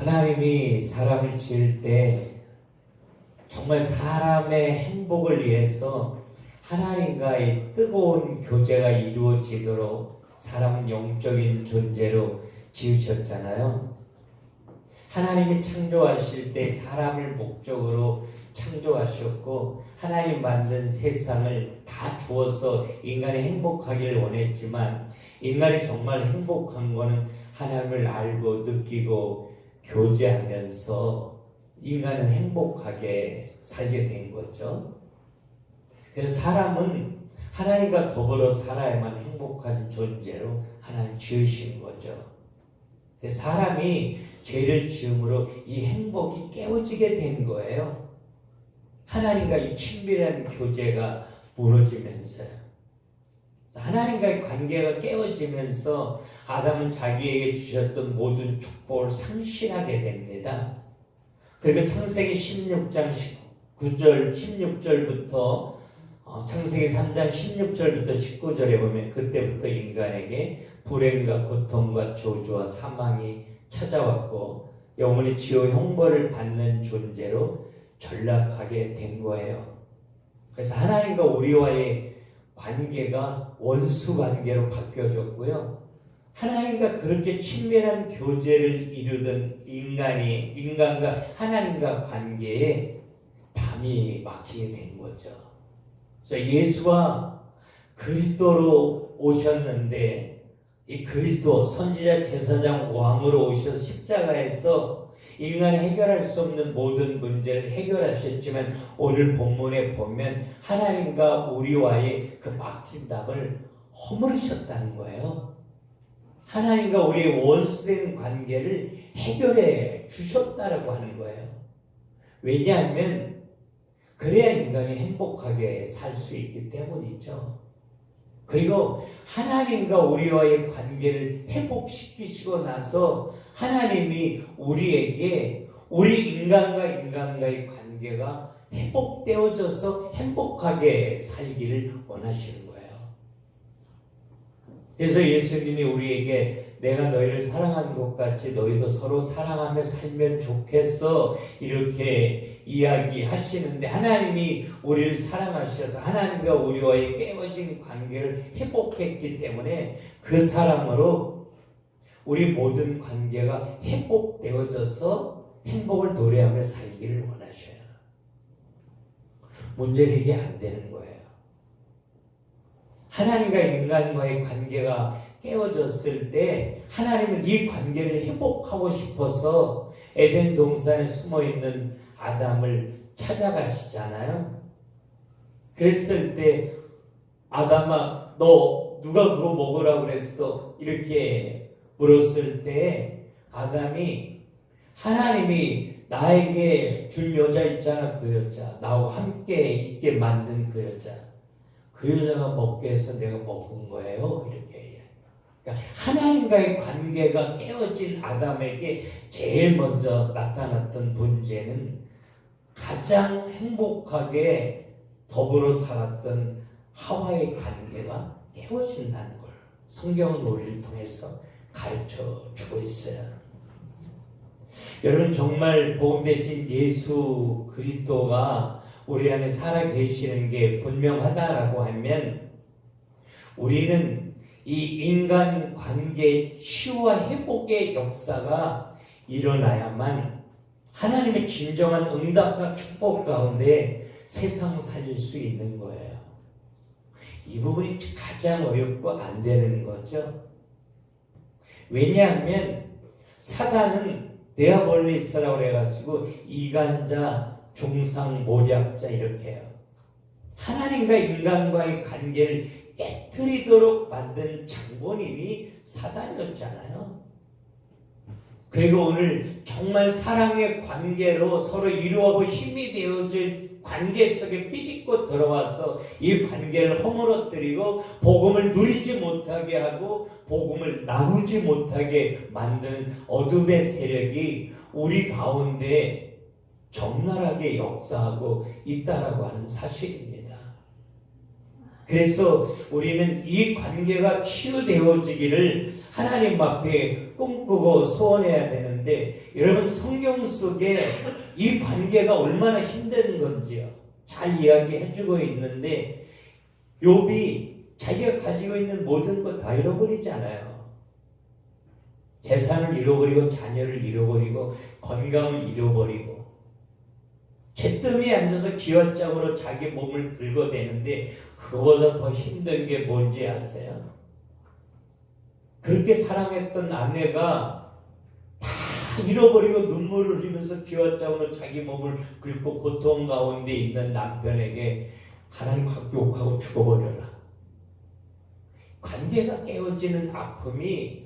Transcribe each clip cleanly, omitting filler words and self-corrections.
하나님이 사람을 지을 때 정말 사람의 행복을 위해서 하나님과의 뜨거운 교제가 이루어지도록 사람은 영적인 존재로 지으셨잖아요. 하나님이 창조하실 때 사람을 목적으로 창조하셨고 하나님 만든 세상을 다 주어서 인간이 행복하기를 원했지만 인간이 정말 행복한 거는 하나님을 알고 느끼고 교제하면서 인간은 행복하게 살게 된 거죠. 그래서 사람은 하나님과 더불어 살아야만 행복한 존재로 하나님 지으신 거죠. 사람이 죄를 지음으로 이 행복이 깨어지게 된 거예요. 하나님과 이 친밀한 교제가 무너지면서요. 하나님과의 관계가 깨어지면서 아담은 자기에게 주셨던 모든 축복을 상실하게 됩니다. 그리고 창세기 16장 19절, 16절부터 창세기 3장 16절부터 19절에 보면 그때부터 인간에게 불행과 고통과 저주와 사망이 찾아왔고 영원히 지옥 형벌을 받는 존재로 전락하게 된 거예요. 그래서 하나님과 우리와의 관계가 원수 관계로 바뀌어졌고요. 하나님과 그렇게 친밀한 교제를 이루던 인간과 하나님과 관계에 담이 막히게 된 거죠. 그래서 예수가 그리스도로 오셨는데 이 그리스도 선지자 제사장 왕으로 오셔서 십자가에서 인간이 해결할 수 없는 모든 문제를 해결하셨지만 오늘 본문에 보면 하나님과 우리와의 그 막힌 담을 허물으셨다는 거예요. 하나님과 우리의 원수된 관계를 해결해 주셨다라고 하는 거예요. 왜냐하면 그래야 인간이 행복하게 살 수 있기 때문이죠. 그리고 하나님과 우리와의 관계를 회복시키시고 나서 하나님이 우리에게 우리 인간과의 관계가 회복되어져서 행복하게 살기를 원하시는 거예요. 그래서 예수님이 우리에게 내가 너희를 사랑한 것 같이 너희도 서로 사랑하며 살면 좋겠어 이렇게 이야기하시는데 하나님이 우리를 사랑하셔서 하나님과 우리와의 깨어진 관계를 회복했기 때문에 그 사랑으로 우리 모든 관계가 회복되어져서 행복을 노래하며 살기를 원하셔요. 문제는 이게 안 되는 거예요. 하나님과 인간과의 관계가 깨어졌을 때 하나님은 이 관계를 회복하고 싶어서 에덴 동산에 숨어있는 아담을 찾아가시잖아요. 그랬을 때 아담아 너 누가 그거 먹으라고 그랬어? 이렇게 물었을 때 아담이 하나님이 나에게 준 여자 있잖아. 그 여자 나하고 함께 있게 만든 그 여자 그 여자가 먹게 해서 내가 먹은 거예요. 이렇게 그러니까 하나님과의 관계가 깨어진 아담에게 제일 먼저 나타났던 문제는 가장 행복하게 더불어 살았던 하와의 관계가 깨어진다는 걸 성경은 우리를 통해서 가르쳐 주고 있어요. 여러분 정말 복음 되신 예수 그리스도가 우리 안에 살아 계시는 게 분명하다라고 하면 우리는 이 인간 관계의 치유와 회복의 역사가 일어나야만 하나님의 진정한 응답과 축복 가운데 세상 살릴 수 있는 거예요. 이 부분이 가장 어렵고 안 되는 거죠. 왜냐하면 사단은 데아볼리스라고 해가지고 이간자, 중상모략자 이렇게 해요. 하나님과 인간과의 관계를 깨트리도록 만든 장본인이 사단이었잖아요. 그리고 오늘 정말 사랑의 관계로 서로 이루어고 힘이 되어질 관계 속에 삐짓고 들어와서 이 관계를 허물어뜨리고 복음을 누리지 못하게 하고 복음을 나누지 못하게 만드는 어둠의 세력이 우리 가운데 적나라하게 역사하고 있다라고 하는 사실입니다. 그래서 우리는 이 관계가 치유되어지기를 하나님 앞에 꿈꾸고 소원해야 되는데, 여러분 성경 속에 이 관계가 얼마나 힘든 건지요 잘 이야기해주고 있는데, 욥이 자기가 가지고 있는 모든 것 다 잃어버리잖아요. 재산을 잃어버리고 자녀를 잃어버리고 건강을 잃어버리고 잿더미에 앉아서 기왓장으로 자기 몸을 긁어대는데, 그거보다 더 힘든 게 뭔지 아세요? 그렇게 사랑했던 아내가 다 잃어버리고 눈물을 흘리면서 기왓장으로 자기 몸을 긁고 고통 가운데 있는 남편에게 하나님 확 욕하고 죽어버려라. 관계가 깨어지는 아픔이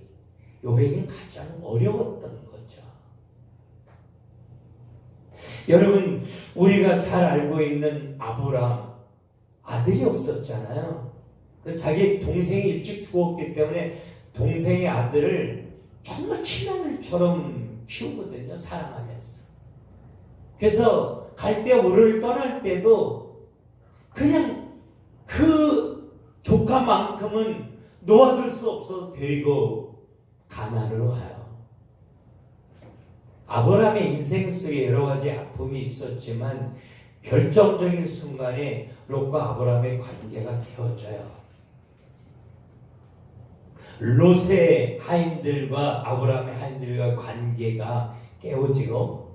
욥에겐 가장 어려웠던 거죠. 여러분, 우리가 잘 알고 있는 아브람, 아들이 없었잖아요. 자기 동생이 일찍 죽었기 때문에 동생의 아들을 정말 친아들처럼 키우거든요, 사랑하면서. 그래서 갈대 우르를 떠날 때도 그냥 그 조카만큼은 놓아둘 수 없어 데리고 가나안으로 가요. 아브라함의 인생 속에 여러 가지 아픔이 있었지만 결정적인 순간에 롯과 아브라함의 관계가 깨어져요. 롯의 하인들과 아브라함의 하인들과 관계가 깨어지고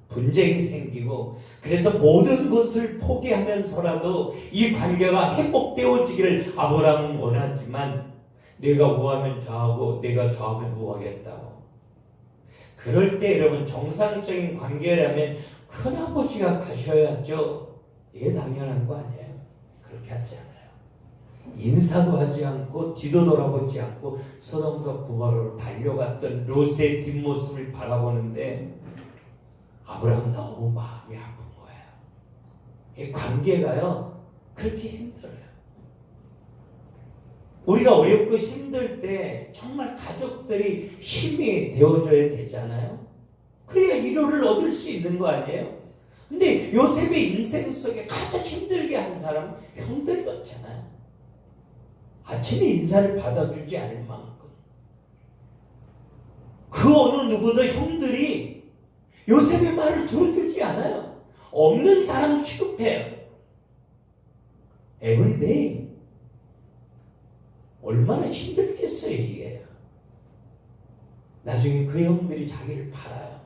분쟁이 생기고, 그래서 모든 것을 포기하면서라도 이 관계가 회복되어지기를 아브라함은 원하지만, 내가 우하면 저하고 내가 저하면 우하겠다고. 그럴 때 여러분, 정상적인 관계라면 큰아버지가 가셔야죠. 이게 당연한 거 아니에요? 그렇게 하지 않아요. 인사도 하지 않고 뒤도 돌아보지 않고 소돔과 고모라로 달려갔던 롯의 뒷모습을 바라보는데 아브라함 너무 마음이 아픈 거예요. 이 관계가요 그렇게 힘들어요. 우리가 어렵고 힘들 때 정말 가족들이 힘이 되어줘야 되잖아요. 그래야 위로를 얻을 수 있는 거 아니에요? 근데 요셉의 인생 속에 가장 힘들게 한 사람은 형들이었잖아요. 아침에 인사를 받아주지 않을 만큼. 그 어느 누구도 형들이 요셉의 말을 들어주지 않아요. 없는 사람 취급해요. 에브리데이. 얼마나 힘들겠어요, 이게. 나중에 그 형들이 자기를 팔아요.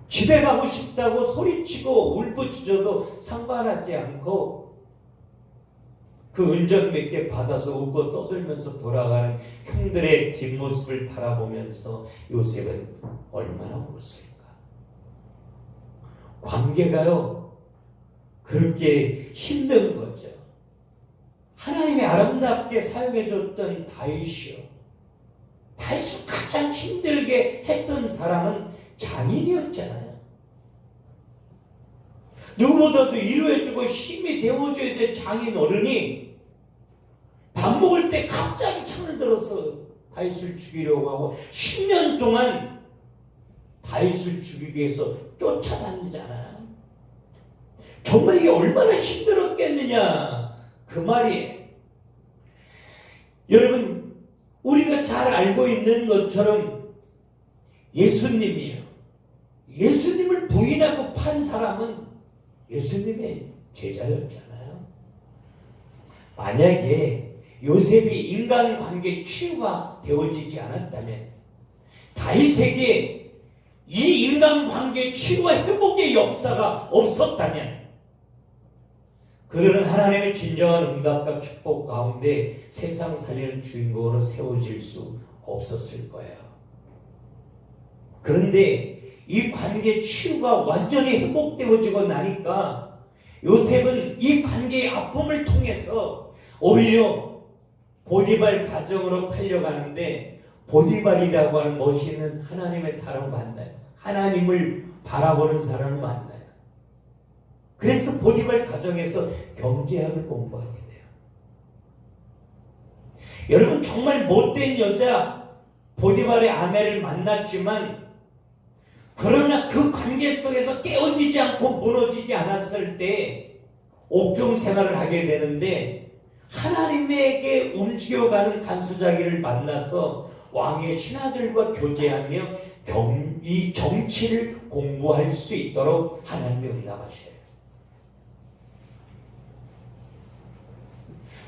집에 가고 싶다고 소리치고 울부짖어도 상관하지 않고 그 은전 몇 개 받아서 웃고 떠들면서 돌아가는 형들의 뒷모습을 바라보면서 요셉은 얼마나 울었을까. 관계가요 그렇게 힘든 거죠. 하나님이 아름답게 사용해줬던 다윗이요, 다윗을 가장 힘들게 했던 사람은 장인이었잖아요. 누구보다도 위로해주고 힘이 되어줘야 될 장인 어른이 밥 먹을 때 갑자기 창을 들어서 다윗을 죽이려고 하고 10년 동안 다윗을 죽이기 위해서 쫓아다니잖아요. 정말 이게 얼마나 힘들었겠느냐 그 말이에요. 여러분, 우리가 잘 알고 있는 것처럼 예수님이요, 예수님을 부인하고 판 사람은 예수님의 제자였잖아요. 만약에 요셉이 인간관계 치유가 되어지지 않았다면, 다윗에게 이 인간관계 치유와 회복의 역사가 없었다면, 그들은 하나님의 진정한 응답과 축복 가운데 세상 살리는 주인공으로 세워질 수 없었을 거예요. 그런데 이 관계 치유가 완전히 회복되어지고 나니까 요셉은 이 관계의 아픔을 통해서 오히려 보디발 가정으로 팔려가는데, 보디발이라고 하는 멋있는 하나님의 사람을 만나요. 하나님을 바라보는 사람을 만나요. 그래서 보디발 가정에서 경제학을 공부하게 돼요. 여러분, 정말 못된 여자 보디발의 아내를 만났지만, 그러나 그 관계 속에서 깨어지지 않고 무너지지 않았을 때 옥중 생활을 하게 되는데 하나님에게 움직여가는 간수자기를 만나서 왕의 신하들과 교제하며 이 정치를 공부할 수 있도록 하나님이 응답하셔요.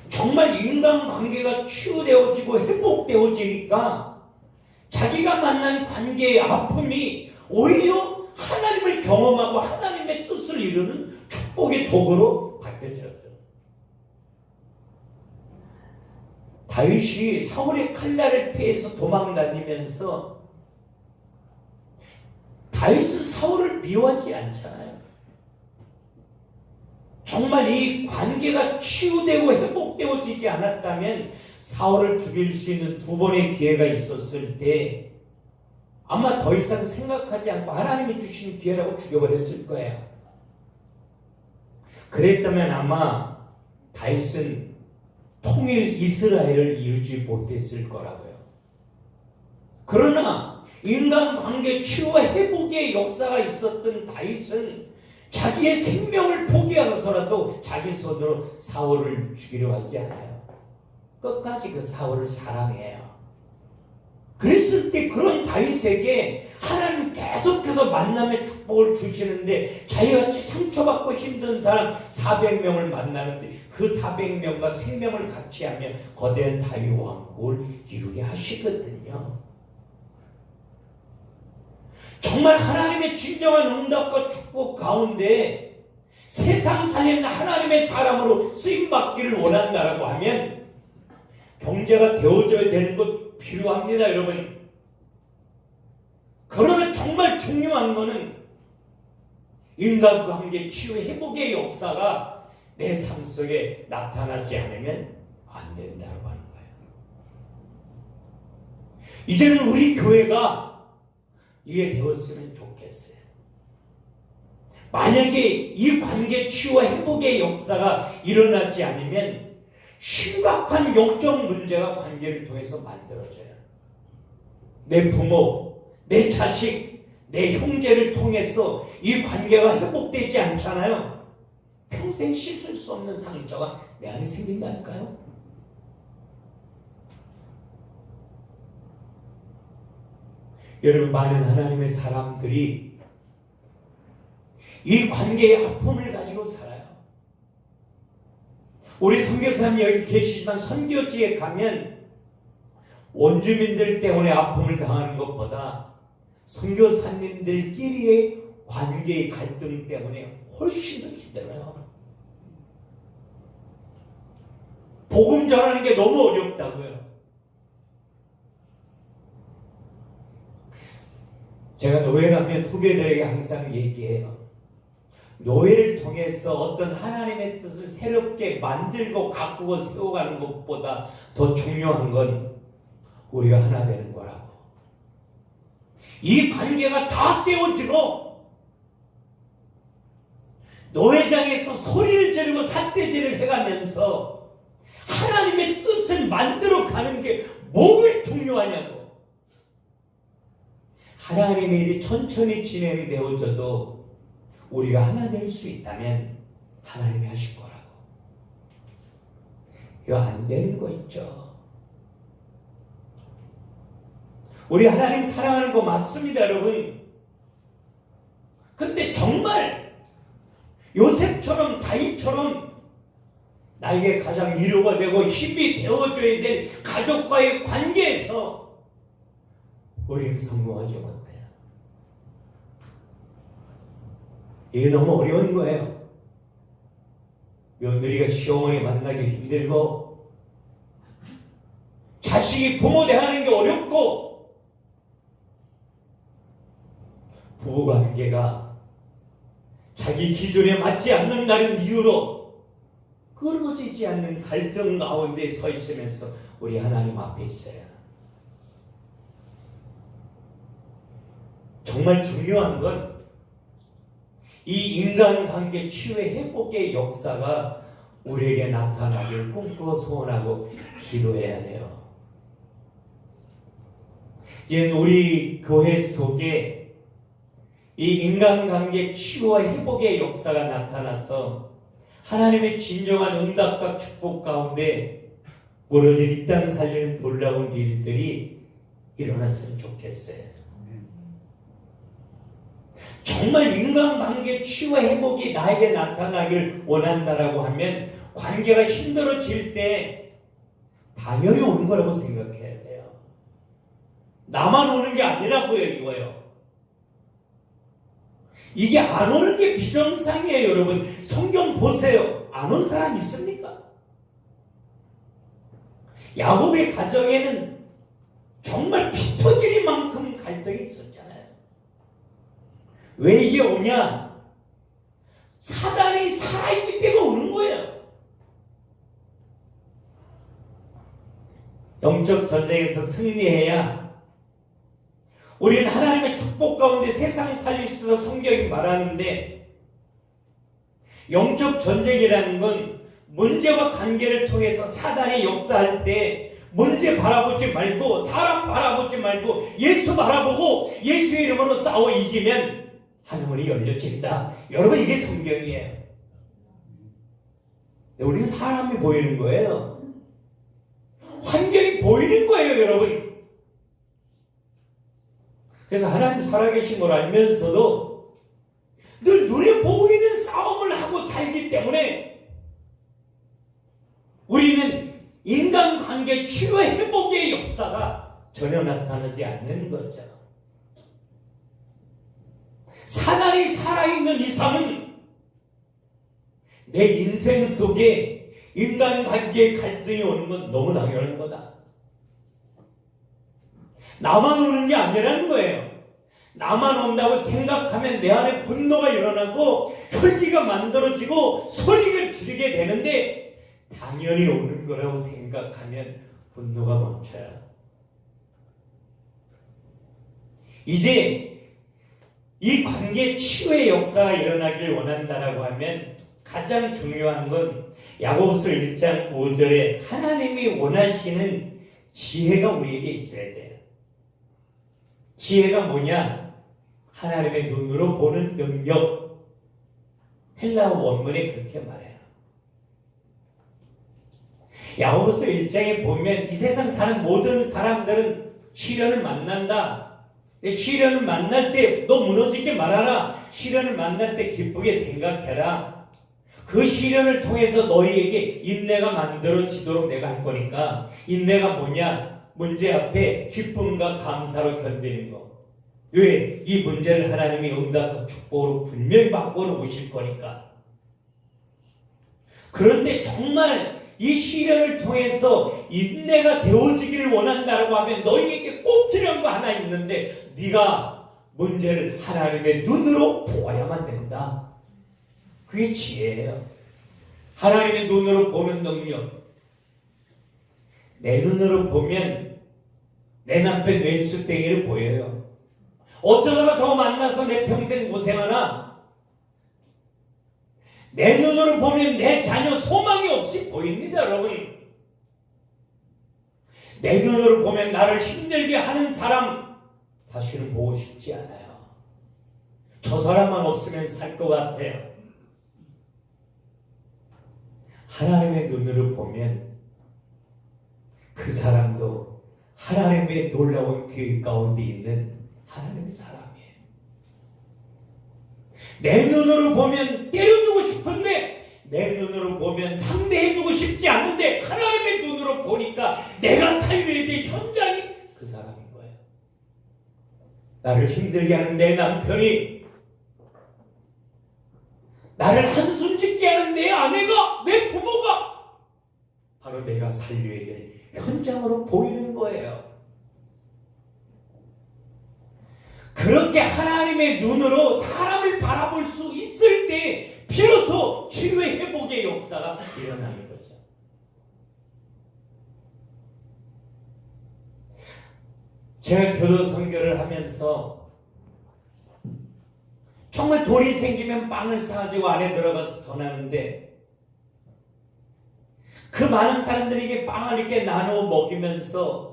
정말 인간관계가 치유되어지고 회복되어지니까 자기가 만난 관계의 아픔이 오히려 하나님을 경험하고 하나님의 뜻을 이루는 축복의 도구로 바뀌어졌죠. 다윗이 사울의 칼날을 피해서 도망다니면서 다윗은 사울을 미워하지 않잖아요. 정말 이 관계가 치유되고 회복되어지지 않았다면 사울을 죽일 수 있는 2번의 기회가 있었을 때 아마 더 이상 생각하지 않고 하나님이 주신 기회라고 죽여버렸을 거예요. 그랬다면 아마 다윗은 통일 이스라엘을 이루지 못했을 거라고요. 그러나 인간관계 치유와 회복의 역사가 있었던 다윗은 자기의 생명을 포기하고서라도 자기 손으로 사울을 죽이려 하지 않아요. 끝까지 그 사울을 사랑해요. 그랬을 때 그런 다윗에게 하나님 계속해서 만남의 축복을 주시는데 자기같이 상처받고 힘든 사람 400명을 만나는데 그 400명과 생명을 같이 하며 거대한 다윗 왕국을 이루게 하시거든요. 정말 하나님의 진정한 응답과 축복 가운데 세상 살리는 하나님의 사람으로 쓰임받기를 원한다라고 하면 경제가 되어져야 되는 것 필요합니다, 여러분. 그러나 정말 중요한 것은 인간관계 치유 회복의 역사가 내 삶 속에 나타나지 않으면 안 된다고 하는 거예요. 이제는 우리 교회가 이해되었으면 좋겠어요. 만약에 이 관계 치유와 회복의 역사가 일어나지 않으면 심각한 영적 문제가 관계를 통해서 만들어져요. 내 부모, 내 자식, 내 형제를 통해서 이 관계가 회복되지 않잖아요. 평생 씻을 수 없는 상처가 내 안에 생긴다니까요. 여러분, 많은 하나님의 사람들이 이 관계의 아픔을 가지고 살아요. 우리 선교사님 여기 계시지만 선교지에 가면 원주민들 때문에 아픔을 당하는 것보다 선교사님들끼리의 관계의 갈등 때문에 훨씬 더 힘들어요. 복음 전하는 게 너무 어렵다고요. 제가 노예 가면 후배들에게 항상 얘기해요. 노예를 통해서 어떤 하나님의 뜻을 새롭게 만들고 가꾸고 세워가는 것보다 더 중요한 건 우리가 하나 되는 거라고. 이 관계가 다 깨어지고 노예장에서 소리를 지르고 삿대질을 해가면서 하나님의 뜻을 만들어 가는 게 뭐가 중요하냐고. 하나님의 일이 천천히 진행되어져도 우리가 하나 될 수 있다면 하나님이 하실 거라고. 이거 안 되는 거 있죠. 우리 하나님 사랑하는 거 맞습니다, 여러분. 근데 정말 요셉처럼 다윗처럼 나에게 가장 위로가 되고 힘이 되어줘야 될 가족과의 관계에서 우리는 성공하지 못해요. 이게 너무 어려운 거예요. 며느리가 시어머니 만나기 힘들고 자식이 부모 대하는 게 어렵고 부부관계가 자기 기준에 맞지 않는다는 이유로 끊어지지 않는 갈등 가운데 서 있으면서 우리 하나님 앞에 있어요. 정말 중요한 건 이 인간관계 치유의 회복의 역사가 우리에게 나타나길 꿈꾸고 소원하고 기도해야 돼요. 이제 우리 교회 속에 이 인간관계 치유와 회복의 역사가 나타나서 하나님의 진정한 응답과 축복 가운데 무너진 이 땅 살리는 놀라운 일들이 일어났으면 좋겠어요. 정말 인간관계 치유와 회복이 나에게 나타나길 원한다라고 하면 관계가 힘들어질 때 당연히 오는 거라고 생각해야 돼요. 나만 오는 게 아니라고요, 이거요. 이게 안 오는 게 비정상이에요, 여러분. 성경 보세요. 안 온 사람 있습니까? 야곱의 가정에는 정말 피 터질 만큼 갈등이 있었잖아요. 왜 이게 오냐? 사단이 살아있기 때문에 오는 거예요. 영적 전쟁에서 승리해야 우리는 하나님의 축복 가운데 세상 살릴 수 있도록 성경이 말하는데, 영적 전쟁이라는 건 문제와 관계를 통해서 사단이 역사할 때 문제 바라보지 말고 사람 바라보지 말고 예수 바라보고 예수의 이름으로 싸워 이기면 하늘문이 열려진다. 여러분, 이게 성경이에요. 우리는 사람이 보이는 거예요. 환경이 보이는 거예요, 여러분. 그래서 하나님 살아계신 걸 알면서도 늘 눈에 보이는 싸움을 하고 살기 때문에 우리는 인간관계 치유 회복의 역사가 전혀 나타나지 않는 거죠. 사단이 살아있는 이상은 내 인생 속에 인간관계의 갈등이 오는 건 너무 당연한 거다. 나만 오는 게 아니라는 거예요. 나만 온다고 생각하면 내 안에 분노가 일어나고 혈기가 만들어지고 소리를 지르게 되는데, 당연히 오는 거라고 생각하면 분노가 멈춰요. 이제 이 관계 치유의 역사가 일어나길 원한다라고 하면 가장 중요한 건 야고보서 1장 5절에 하나님이 원하시는 지혜가 우리에게 있어야 돼요. 지혜가 뭐냐? 하나님의 눈으로 보는 능력. 헬라어 원문에 그렇게 말해요. 야고보서 1장에 보면 이 세상 사는 모든 사람들은 시련을 만난다. 시련을 만날 때 너 무너지지 말아라. 시련을 만날 때 기쁘게 생각해라. 그 시련을 통해서 너희에게 인내가 만들어지도록 내가 할 거니까. 인내가 뭐냐? 문제 앞에 기쁨과 감사로 견디는 거. 왜? 이 문제를 하나님이 응답과 축복으로 분명히 바꾸어 오실 거니까. 그런데 정말 이 시련을 통해서 인내가 되어지기를 원한다고 하면 너희에게 꼭 필요한 거 하나 있는데, 네가 문제를 하나님의 눈으로 보아야만 된다. 그게 지혜예요. 하나님의 눈으로 보는 능력. 내 눈으로 보면 내 남편 왼수땡이를 보여요. 어쩌다가 저 만나서 내 평생 고생하나? 내 눈으로 보면 내 자녀 소망이 없이 보입니다, 여러분. 내 눈으로 보면 나를 힘들게 하는 사람 다시는 보고 싶지 않아요. 저 사람만 없으면 살 것 같아요. 하나님의 눈으로 보면 그 사람도 하나님의 놀라운 계획 가운데 있는 하나님의 사람이에요. 내 눈으로 보면 때려주고 싶은데, 내 눈으로 보면 상대해주고 싶지 않은데, 하나님의 눈으로 보니까 내가 살려야 될 현장이 그 사람인 거예요. 나를 힘들게 하는 내 남편이, 나를 한숨 짓게 하는 내 아내가, 내 부모가 바로 내가 살려야 될 현장으로 보이는 거예요. 그렇게 하나님의 눈으로 사람을 바라볼 수 있을 때 비로소 치유의 회복의 역사가 일어나는 거죠. 제가 교도 선교를 하면서 정말 돈이 생기면 빵을 사가지고 안에 들어가서 전하는데, 그 많은 사람들에게 빵을 이렇게 나누어 먹이면서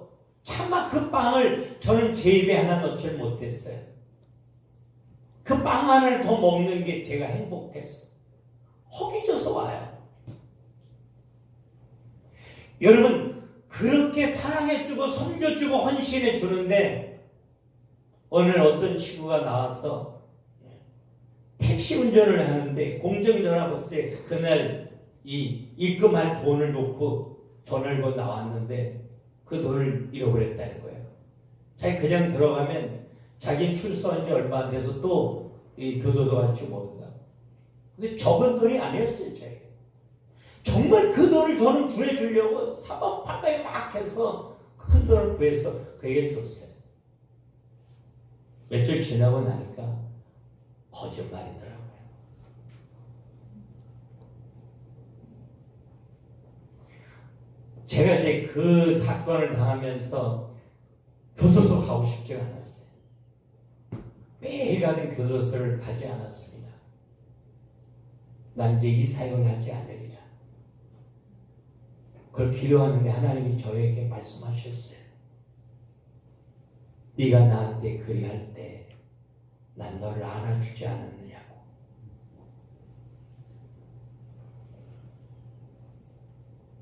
차마 그 빵을 저는 제 입에 하나 넣지 못했어요. 그 빵 하나를 더 먹는 게 제가 행복했어요. 허기져서 와요. 여러분, 그렇게 사랑해주고 섬겨주고 헌신해주는데 오늘 어떤 친구가 나와서 택시 운전을 하는데 공정전화버스에 그날 이 입금할 돈을 놓고 전화를 거 나왔는데 그 돈을 잃어버렸다는 거예요. 자기 그냥 들어가면 자기는 출소한 지 얼마 안 돼서 또 이 교도소 갈지 모른다. 근데 적은 돈이 아니었어요. 자기가. 정말 그 돈을 저는 구해주려고 사법파까지 막 해서 큰 돈을 구해서 그에게 줬어요. 며칠 지나고 나니까 거짓말이더라고요. 제가 이제 그 사건을 당하면서 교도소 가고 싶지가 않았어요. 매일 가는 교도소를 가지 않았습니다. 난 이제 이 사역을 하지 않으리라. 그걸 기도하는데 하나님이 저에게 말씀하셨어요. 네가 나한테 그리할 때 난 너를 안아주지 않았느냐고.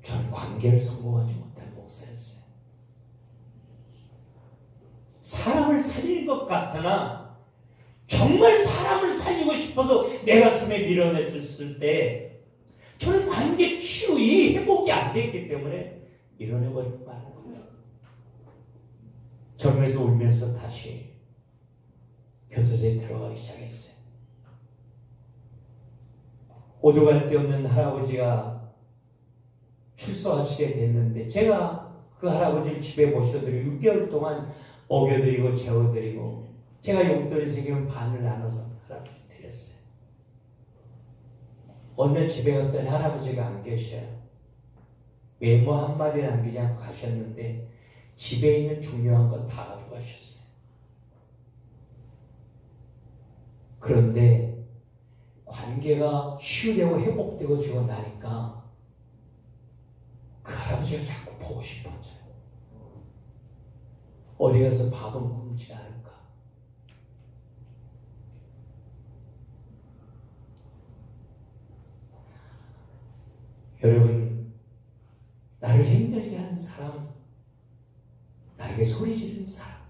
전 관계를 성공하지 못한 목사였어요. 사람을 살릴 것 같으나 정말 사람을 살리고 싶어서 내 가슴에 밀어내줬을 때 저는 관계 치유, 이 회복이 안 됐기 때문에 밀어내버리고 마는 거예요. 저 그래서 울면서 다시 교도소에 들어가기 시작했어요. 오도 갈 데 없는 할아버지가 출소하시게 됐는데 제가 그 할아버지를 집에 모셔드리고 6개월 동안 먹여드리고 재워드리고 제가 용돈이 생기면 반을 나눠서 할아버지 드렸어요. 어느 집에 갔더니 할아버지가 안 계셔요. 외모 한마디 남기지 않고 가셨는데 집에 있는 중요한 건 다 가져가셨어요. 그런데 관계가 치유되고 회복되고 지고 나니까 그 할아버지가 자꾸 보고 싶어져요. 어디 가서 밥은 굶지 않을까. 여러분, 나를 힘들게 하는 사람, 나에게 소리 지르는 사람,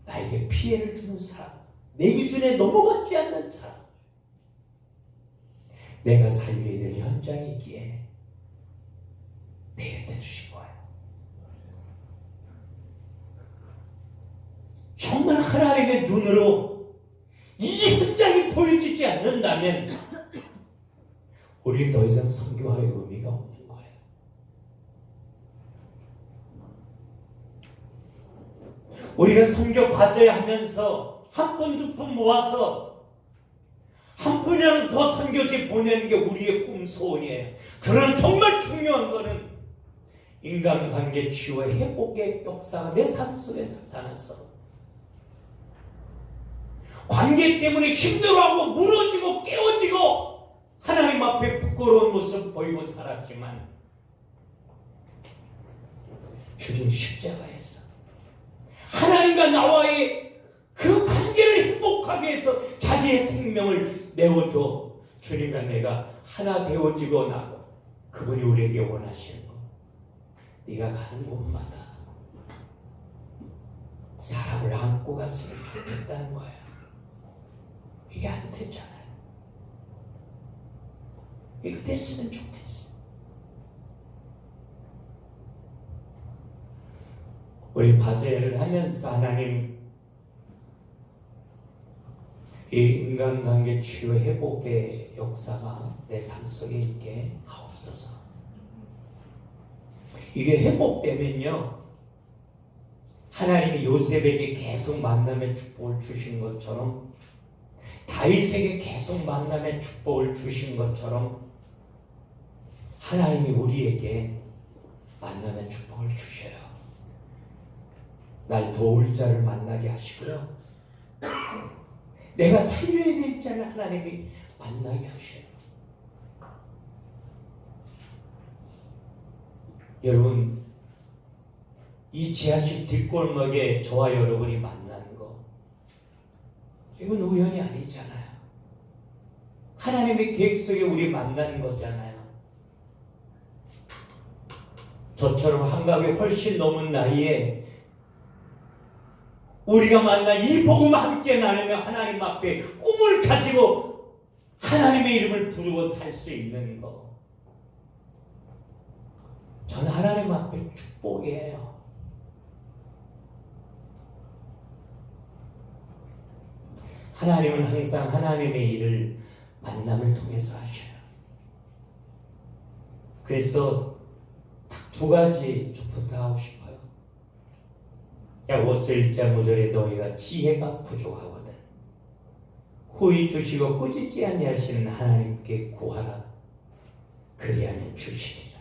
나에게 피해를 주는 사람, 내 기준에 넘어가지 않는 사람, 내가 살려야 될 현장이기에 내 곁에 주신 거예요. 정말 하나님의 눈으로 이 현장이 보여지지 않는다면 우리 더 이상 선교할 의미가 없는 거예요. 우리가 선교 과제 하면서 한 푼, 두 푼 모아서 한 푼이라도 더 선교지 보내는 게 우리의 꿈, 소원이에요. 그러나 정말 중요한 거는 인간관계 치유와 회복의 역사가 내 삶 속에 나타났어. 관계 때문에 힘들어하고 무너지고 깨어지고 하나님 앞에 부끄러운 모습 보이고 살았지만 주님 십자가에서 하나님과 나와의 그 관계를 행복하게 해서 자기의 생명을 내어줘. 주님과 내가 하나 되어지고 나고 그분이 우리에게 원하시는 거, 네가 가는 곳마다 사람을 안고 갔으면 좋겠다는 거야. 이게 안 됐잖아요. 이거 됐으면 좋겠어. 우리 과제를 하면서 하나님 이 인간관계 치유 회복의 역사가 내 삶 속에 있게 하옵소서. 이게 회복되면요, 하나님이 요셉에게 계속 만남의 축복을 주신 것처럼, 다윗에게 계속 만남의 축복을 주신 것처럼 하나님이 우리에게 만남의 축복을 주셔요. 날 도울 자를 만나게 하시고요, 내가 살려야 될 자를 하나님이 만나게 하셔요. 여러분, 이 지하실 뒷골목에 저와 여러분이 만나는 거, 이건 우연이 아니잖아요. 하나님의 계획 속에 우리 만난 거잖아요. 저처럼 한갑이 훨씬 넘은 나이에 우리가 만나 이 복음 함께 나누며 하나님 앞에 꿈을 가지고 하나님의 이름을 부르고 살 수 있는 거, 저는 하나님 앞에 축복이에요. 하나님은 항상 하나님의 일을 만남을 통해서 하셔요. 그래서 딱 두 가지 부탁하고 싶어요. 야고보서 1장 5절에 너희가 지혜가 부족하거든 후히 주시고 꾸짖지 아니하시는 하나님께 구하라. 그리하면 주시리라.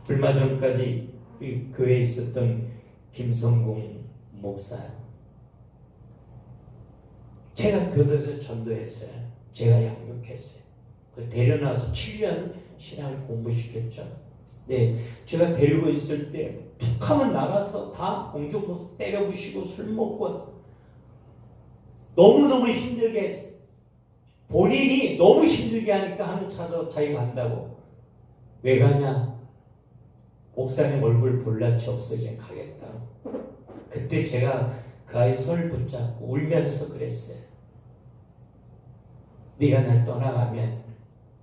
얼마 전까지 우리 교회에 있었던 김성공 목사요. 제가 교도소 전도했어요. 제가 양육했어요. 데려놔서 7년 신앙을 공부시켰죠. 네, 제가 데리고 있을 때 툭하면 나가서 다 공중복서 때려부시고 술 먹고 너무너무 힘들게 했어요. 본인이 너무 힘들게 하니까 하는 차도 자기 간다고. 왜 가냐? 목사님 얼굴 볼라치 없어 이제 가겠다고. 그때 제가 그 아이 손을 붙잡고 울면서 그랬어요. 네가 날 떠나가면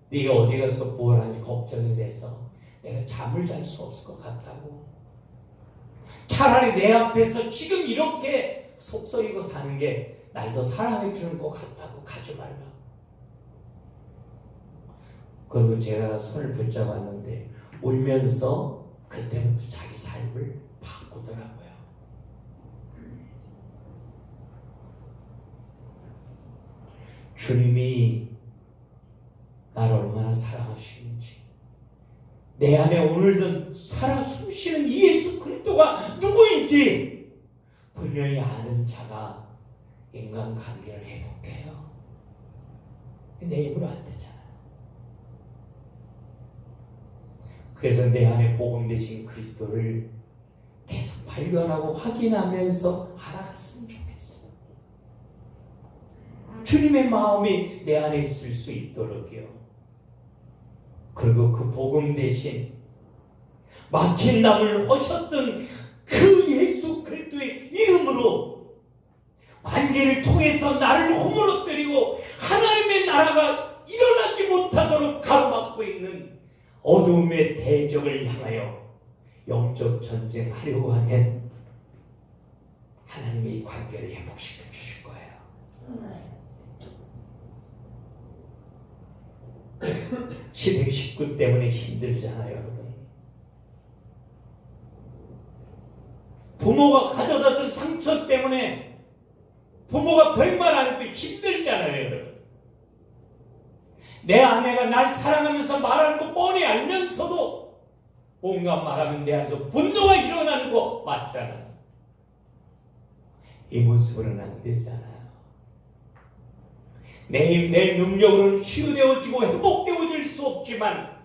네가 어디 가서 뭘 하는지 걱정이 돼서 내가 잠을 잘 수 없을 것 같다고. 차라리 내 앞에서 지금 이렇게 속썩이고 사는 게 날 더 사랑해 주는 것 같다고. 가지 말라. 그리고 제가 손을 붙잡았는데 울면서 그때부터 자기 삶을 바꾸더라고요. 주님이 나를 얼마나 사랑하시는지, 내 안에 오늘도 살아 숨쉬는 이 예수 그리스도가 누구인지 분명히 아는 자가 인간관계를 회복해요. 내 입으로 안 되잖아요. 그래서 내 안에 복음 되신 그리스도를 계속 발견하고 확인하면서 알아갔으면 좋겠어요. 주님의 마음이 내 안에 있을 수 있도록요. 그리고 그 복음 대신 막힌 담을 허셨던 그 예수 그리스도의 이름으로 관계를 통해서 나를 허물어뜨리고 하나님의 나라가 일어나지 못하도록 가로막고 있는 어두움의 대적을 향하여 영적 전쟁하려고 하면 하나님이 이 관계를 회복시켜 주실 거예요. 시댁 식구 때문에 힘들잖아요, 여러분. 부모가 가져다준 상처 때문에 부모가 별말 안 해도 힘들잖아요, 여러분. 내 아내가 날 사랑하면서 말하는 거 뻔히 알면서도 뭔가 말하면 내 안에서 분노가 일어나는 거 맞잖아요. 이 모습으로는 안 되잖아요. 내 힘, 내 능력으로는 치유되어지고 회복되어질 수 없지만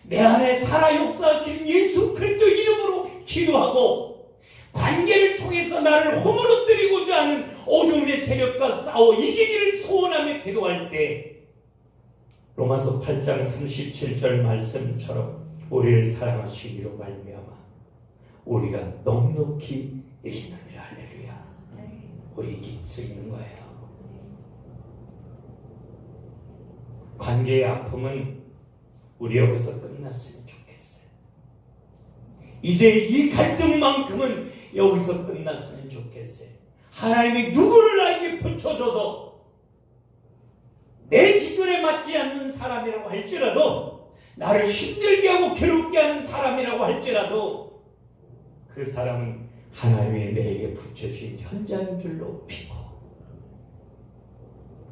내 안에 살아 역사하시는 예수 그리스도 이름으로 기도하고 관계를 통해서 나를 허물어뜨리고자 하는 어둠의 세력과 싸워 이기기를 소원하며 기도할 때 로마서 8장 37절 말씀처럼 우리를 사랑하시기로 말미암아 우리가 넉넉히 이기느니라. 할렐루야. 우리 이길 수 있는 거예요. 관계의 아픔은 우리 여기서 끝났으면 좋겠어요. 이제 이 갈등만큼은 여기서 끝났으면 좋겠어요. 하나님이 누구를 나에게 붙여줘도 내 기준에 맞지 않는 사람이라고 할지라도, 나를 힘들게 하고 괴롭게 하는 사람이라고 할지라도 그 사람은 하나님이 내게 붙여주신 현장인 줄 높이고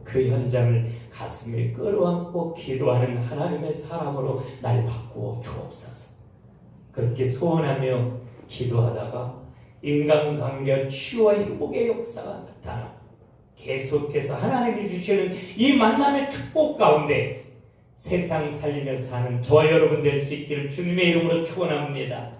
그 현장을 가슴에 끌어안고 기도하는 하나님의 사람으로 날 바꾸어 주옵소서. 그렇게 소원하며 기도하다가 인간관계와 치유와 행복의 역사가 나타나 계속해서 하나님이 주시는 이 만남의 축복 가운데 세상 살리며 사는 저와 여러분 될 수 있기를 주님의 이름으로 축원합니다.